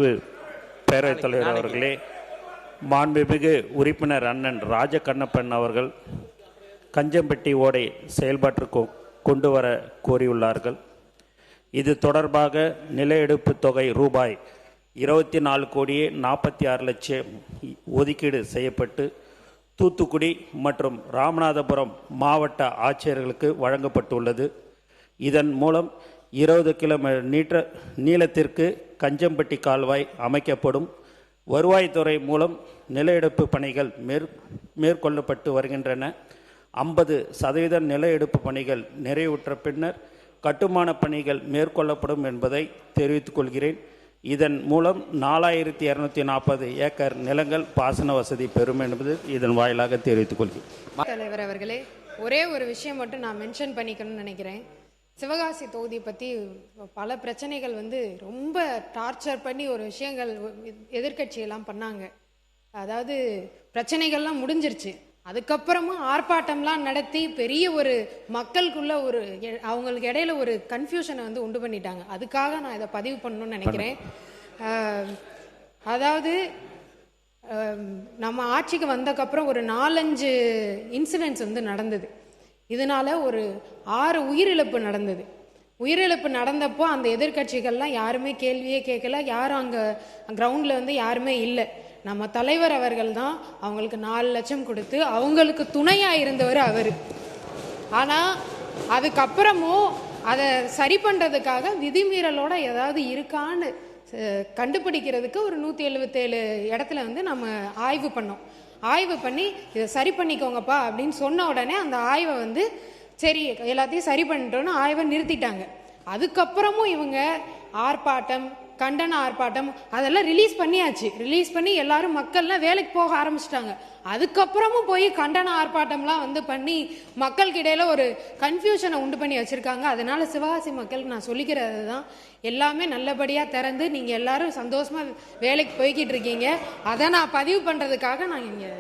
மாண்புமிகு பேரவைத் தலைவர் அவர்களே, மாண்புமிகு உறுப்பினர் அண்ணன் ராஜகண்ணப்பன் அவர்கள் கஞ்சம்பட்டி ஓடை செயல்பாட்டிற்கு கொண்டு வர கோரியுள்ளார்கள். இது தொடர்பாக நில எடுப்பு தொகை ரூபாய் 24,46,00,000 ஒதுக்கீடு செய்யப்பட்டு தூத்துக்குடி மற்றும் ராமநாதபுரம் மாவட்ட ஆட்சியர்களுக்கு வழங்கப்பட்டுள்ளது. இதன் மூலம் 20 கிலோமீட்டர் நீளத்திற்கு கஞ்சம்பட்டி கால்வாய் அமைக்கப்படும். வருவாய்த்துறை மூலம் நில எடுப்பு பணிகள் மேற்கொள்ளப்பட்டு வருகின்றன. 50% நில எடுப்பு பணிகள் நிறைவுற்ற பின்னர் கட்டுமான பணிகள் மேற்கொள்ளப்படும் என்பதை தெரிவித்துக் கொள்கிறேன். இதன் மூலம் 4240 ஏக்கர் நிலங்கள் பாசன வசதி பெறும் என்பது இதன் வாயிலாக தெரிவித்துக் கொள்கிறேன். தலைவர் அவர்களே, ஒரே ஒரு விஷயம் மட்டும் நான் மென்ஷன் பண்ணிக்கணும்னு நினைக்கிறேன். சிவகாசி தொகுதி பற்றி பல பிரச்சனைகள் ரொம்ப டார்ச்சர் பண்ணி ஒரு விஷயங்கள் எதிர்கட்சியெல்லாம் பண்ணாங்க. அதாவது பிரச்சனைகள்லாம் முடிஞ்சிருச்சு, அதுக்கப்புறமா ஆர்ப்பாட்டம்லாம் நடத்தி பெரிய ஒரு மக்களுக்குள்ள ஒரு அவங்களுக்கு இடையில ஒரு கன்ஃபியூஷனை உண்டு பண்ணிட்டாங்க. அதுக்காக நான் இதை பதிவு பண்ணணும்னு நினைக்கிறேன். அதாவது நம்ம ஆட்சிக்கு வந்தக்கப்புறம் ஒரு 4-5 இன்சிடென்ட்ஸ் நடந்தது. இதனால ஒரு 6 உயிரிழப்பு நடந்தது. உயிரிழப்பு நடந்தப்போ அந்த எதிர்கட்சிகள்லாம் யாருமே கேள்வியே கேட்கல, யாரும் அங்கே கிரவுண்டில் யாருமே இல்லை. நம்ம தலைவர் அவர்கள் தான் அவங்களுக்கு 4 லட்சம் கொடுத்து அவங்களுக்கு துணையாக இருந்தவர் அவர். ஆனால் அதுக்கப்புறமும் அதை சரி பண்ணுறதுக்காக விதிமீறலோட ஏதாவது இருக்கான்னு கண்டுபிடிக்கிறதுக்கு ஒரு 177 இடத்துல நம்ம ஆய்வு பண்ணோம். ஆய்வு பண்ணி இதை சரி பண்ணிக்கோங்கப்பா அப்படின்னு சொன்ன உடனே அந்த ஆய்வை சரி எல்லாத்தையும் சரி பண்ணிட்டோன்னு ஆய்வை நிறுத்திட்டாங்க. அதுக்கப்புறமும் இவங்க ஆர்ப்பாட்டம், கண்டன ஆர்ப்பாட்டம் அதெல்லாம் ரிலீஸ் பண்ணியாச்சு. ரிலீஸ் பண்ணி எல்லாரும் மக்கள்லாம் வேலைக்கு போக ஆரம்பிச்சிட்டாங்க. அதுக்கப்புறமும் போய் கண்டன ஆர்ப்பாட்டம்லாம் பண்ணி மக்களுக்கு இடையில ஒரு கன்ஃபியூஷனை உண்டு பண்ணி வச்சிருக்காங்க. அதனால சிவகாசி மக்களுக்கு நான் சொல்லிக்கிறது தான், எல்லாமே நல்லபடியாக திறந்து நீங்கள் எல்லாரும் சந்தோஷமா வேலைக்கு போய்கிட்டு இருக்கீங்க. அதை நான் பதிவு பண்ணுறதுக்காக நான் இங்கே